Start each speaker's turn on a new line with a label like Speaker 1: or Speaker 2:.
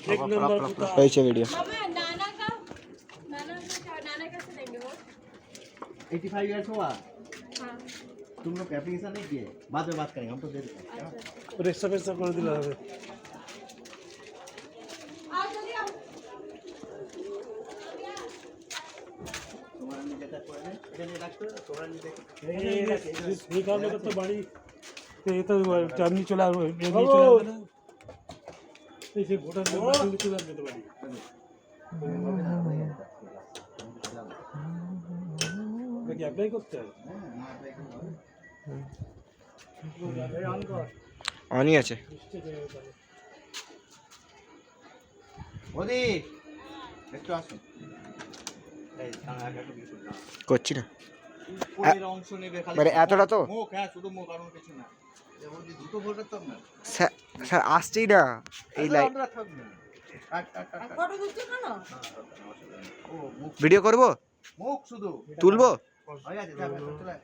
Speaker 1: एक नंबर कुत्ता
Speaker 2: कैसे वीडियो
Speaker 3: मामा नाना का से देंगे वो
Speaker 4: 85 ईयर्स हुआ
Speaker 3: हाँ
Speaker 4: तुम लोग एप्लीकेशन नहीं किए बाद में बात करेंगे हम तो दे देंगे
Speaker 1: रिक्शा पैसा कर दिला হবে
Speaker 3: आओ जल्दी आओ
Speaker 4: तुम्हारा नहीं देता कोई नहीं इधर नहीं रखते तुम्हारा नहीं देता
Speaker 1: এই কারণে তো বাড়ি এই তো চাঁদনি চলে আসবে এমনি চলে আসবে না এই যে ভোটার চলে আসবে তো বাড়ি কি অ্যাপ্লাই করতে হবে
Speaker 2: অনই আছে
Speaker 4: ওদি একটু আসুন এই সামনে একটা কিছু না
Speaker 2: করছি না
Speaker 4: উপরের অংশ নেবে খালি
Speaker 2: মানে এতটা তো
Speaker 4: মুখ হ্যাঁ শুধু মুখ আর কিছু না যেমন কি দুটো ভোল্টের তো না
Speaker 2: স্যার স্যার আসছেই না এই লাইট
Speaker 4: আমরা থাকব না
Speaker 3: ফটো তুলছো কেন
Speaker 4: ও মুখ
Speaker 2: ভিডিও করব
Speaker 4: মুখ শুধু
Speaker 2: তুলবো
Speaker 4: হয়ে আছে যা চলে